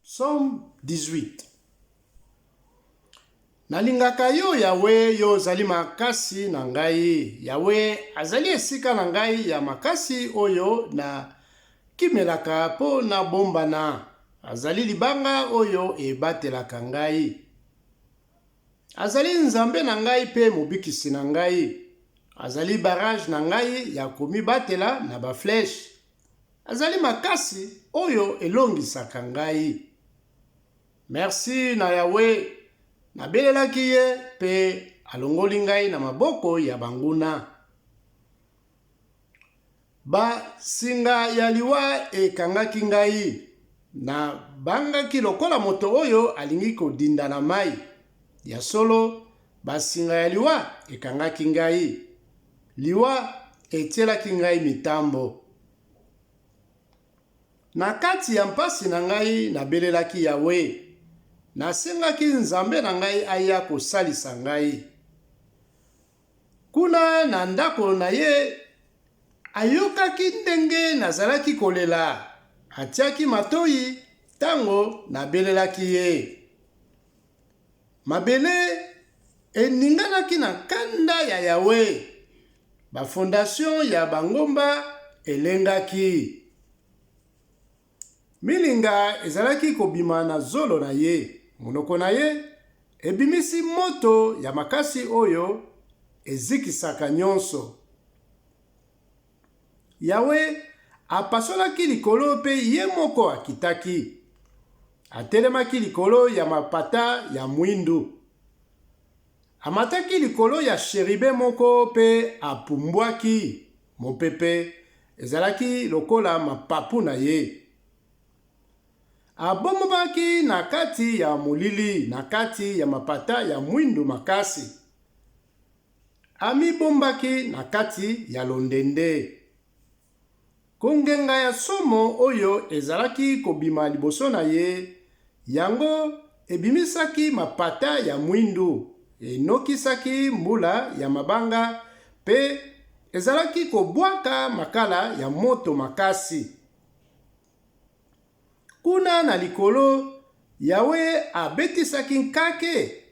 Psaume 18. Nalingaka yo Yawe yo zali makasi na ngai. Yawe azali esika na ngai ya makasi oyo na kimelaka po na bombana. Azali libanga oyo ebatelaka ngai. Azali nzambe na ngai pe mobikisi na ngai. Azali barrage na ngai ya komibatela na bafleche. Azali makasi oyo elongisaka ngai. Merci na Yawe. Nabelelaki ye pe alongoli ngai na maboko ya banguna. Singa ya liwa ekangaki ngai. Na bangaki lokola moto oyo alingi kodinda na mai. Ya solo, singa ya liwa ekangaki ngai. Liwa etielaki ngai mitambo. Na kati ya mpasi na ngai nabelelaki Yawe. Nasengaki nzambe na ngai aya kosalisa ngai. Kuna na ndako na ye, ayokaki ndenge nazalaki kolela. Atiaki matoi tango nabelelaki ye. Mabele eninganaki na kanda ya Yawe. Bafondation ya bangomba elengaki. Milinga ezalaki kobima na zolo na ye. Monoko na ye ebimisi moto ya makasi oyo ezikisaka nyonso. Yawe apasolaki likolo pe ye moko akitaki. Atelemaki likolo ya mapata ya mwindu. Amataki likolo ya sheribe moko pe apumbwaki. Mopepe ezalaki lokola mapapu na ye. Abomobaki na kati ya molili, na kati ya mapata ya mwindu makasi. Amibombaki na kati ya londende. Kongenga ya somo oyo ezalaki kobima liboso na ye, yango ebimisaki mapata ya mwindu, enokisaki mbula ya mabanga, pe ezalaki kobwaka makala ya moto makasi. Kuna na likolo, Yawe abetisaki nkake.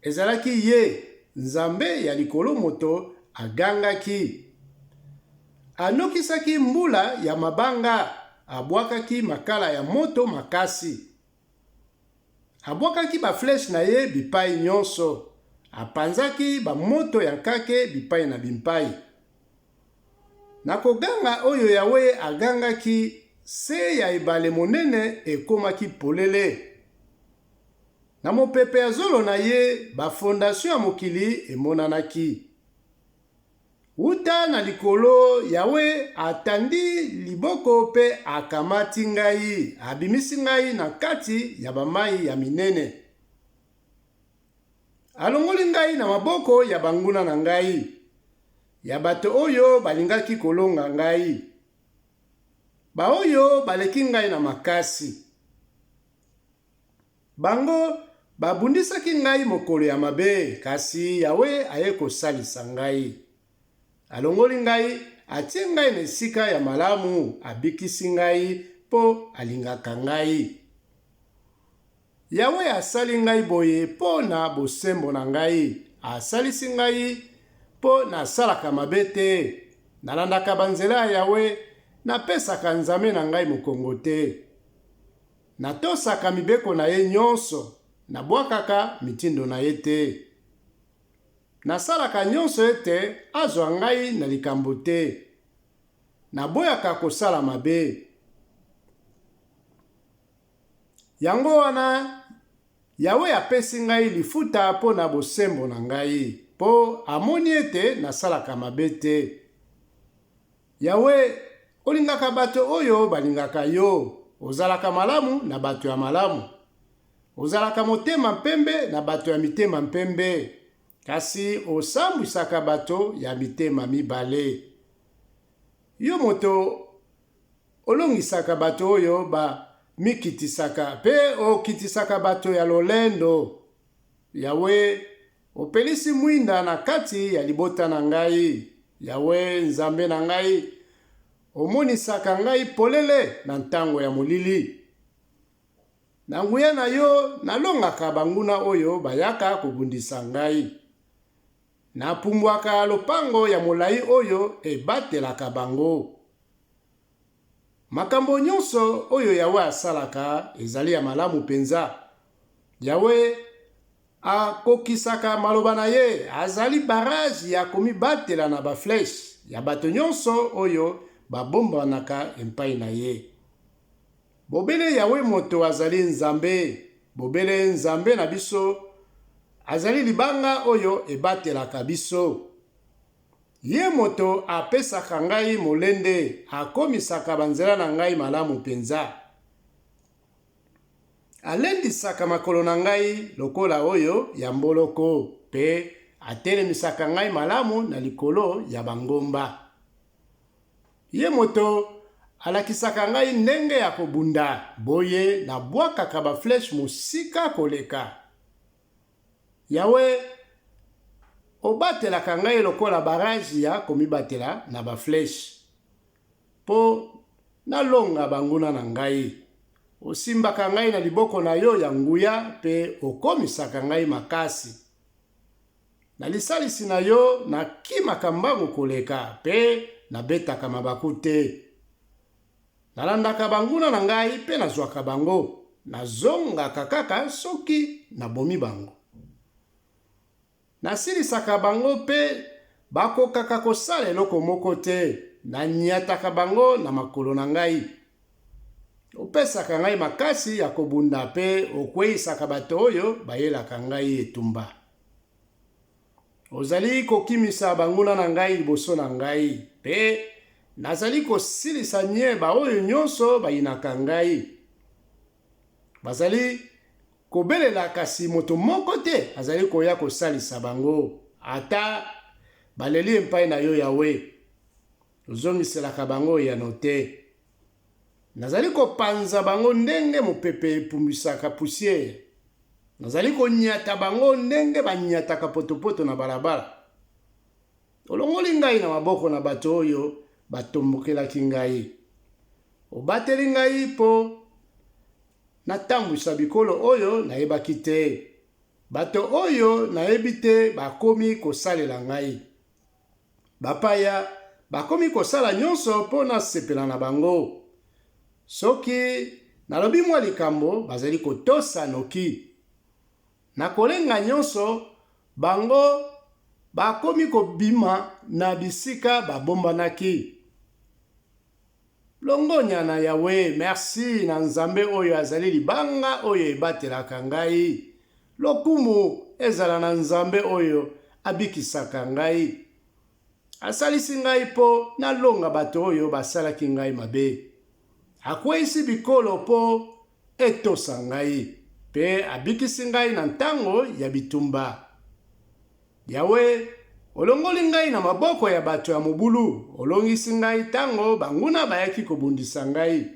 Ezalaki ye, nzambe ya likolo moto agangaki. Anokisaki mbula ya mabanga, abwakaki makala ya moto makasi. Abwakaki bafleche na ye bipai nyonso. Apanzaki bamoto ya nkake bipai na bipai. Na koganga oyo Yawe agangaki, se ya ebale monene ekomaki polele. Na mopepe ya zolo na ye, bafondation ya mokili emonanaki. Uta na likolo, Yawe atandi liboko pe akamati ngai, abimisi ngai na kati ya bamai ya minene. Alongoli ngai na maboko ya banguna na ngai, ya bato oyo balingaki kolonga ngai. Baoyo baleki ngai na makasi. Bango babundisaki ngai mokolo ya mabe, kasi Yawe aye kosalisa ngai. Alongoli ngai, atie ngai na esika ya malamu, abikisi ngai po alingaka ngai. Yawe asali ngai boye po na bosembo na ngai. Asalisi ngai po na salaka mabe te. Nalandaka banzela ya Yawe, napesaka nzambe na ngai mokongo te. Natosaka mibeko na ye nyonso, nabwakaka mitindo na ye te. Nasalaka nyonso ete azwa ngai na likambo te. Naboyaka kosala mabe. Yango wana, Yawe apesi ngai lifuta po na bosembo na ngai, po amoni ete nasalaka mabe te. Yawe, olingaka bato oyo balingaka yo. Ozalaka malamu na bato ya malamu. Ozalaka motema mpembe na bato ya mitema mpembe. Kasi osambwisaka bato ya mitema mibale. Yo moto olongisaka bato oyo mikitisaka pe okitisaka bato ya lolendo. Yawe, opelisi mwinda na kati ya libota na ngai. Yawe, nzambe na ngai, omonisaka ngai polele na ntango ya molili. Na nguya na yo nalongaka banguna oyo bayaka kobundisa ngai. Napumbwaka lopango ya molai oyo ebatelaka bango. Makambo nyonso oyo Yawe asalaka ezali ya malamu penza. Yawe akokisaka maloba na ye, azali barrage ya komibatela na bafleche ya bato nyonso oyo babombanaka epai na ye. Bobele Yawe moto azali nzambe, bobele nzambe na biso azali libanga oyo ebatelaka biso. Ye moto apesaka ngai molende, akomisaka banzela na ngai malamu penza. Alendisaka makolo na ngai lokola oyo ya mboloko, pe atelemisaka ngai malamu na likolo ya bangomba. Ye moto alakisaka ngai ndenge ya kobunda, boye na bwakaka bafleche mosika koleka. Yawe obatelaka ngai lokola baraji ya komibatela na bafleche, po nalonga banguna na ngai. Osimbaka ngai na liboko na yo ya nguya, pe okomisaka ngai makasi. Na lisalisi na yo nakimaka mbangu koleka, pe nabetaka mabaku te. Nalandaka banguna na ngai pe nazwaka bango, nazongaka kaka soki nabomi bango. Nasilisaka bango pe bakokaka kosala eloko moko te, nanyataka bango na makolo na ngai. Opesaka ngai makasi ya kobunda pe okweyisaka bato oyo bayelaka ngai etumba. Ozali kokimisa banguna na ngai liboso na ngai, pe nazali kosilisa nyeba oyo nyonso bayinaka ngai. Bazali kobelela kasi moto moko te azali koya kosalisa bango, ata baleli epai na yo Yawe. Ozongiselaka bango yano te. Nazali kopanza bango ndenge mopepe epumbisaka pusiere. Nazali konyata bango ndenge banyataka potopoto na balabala. Olongoli ngai na maboko na bato oyo batombokelaki ngai. Obateli ngai po natambwisa bikolo oyo nayebaki te. Bato oyo nayebi te bakomi kosalela ngai. Bapaya bakomi kosala nyonso po nasepela na bango. Soki nalobi mwa likambo bazali kotosa noki. Nakolenga nyonso bango bakomi kobima na bisika babombanaki. Longonya na Yawe, merci na nzambe oyo azali libanga oyo ebatelaka ngai. Lokumu ezala na nzambe oyo abikisaka ngai. Asalisi ngai po nalonga bato oyo basalaki ngai mabe. Akweyisi bikolo po etosa ngai, pe abikisi ngai na ntango ya bitumba. Yawe, olongoli ngai na maboko ya bato ya mobulu, olongisi ngai tango banguna bayaki kobundisa ngai.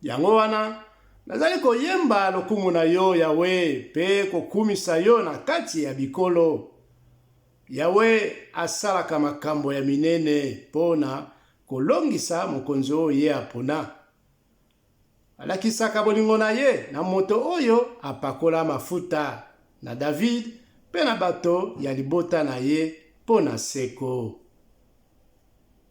Yango wana, nazali koyemba lokumu na yo Yawe, pe kokumisa yo na kati ya bikolo. Yawe asalaka makambo ya minene pona kolongisa mokonzi oyo ye apona. Alakisaka bolingo na ye na moto oyo apakola mafuta, na David pe na bato ya libota na ye pona seko.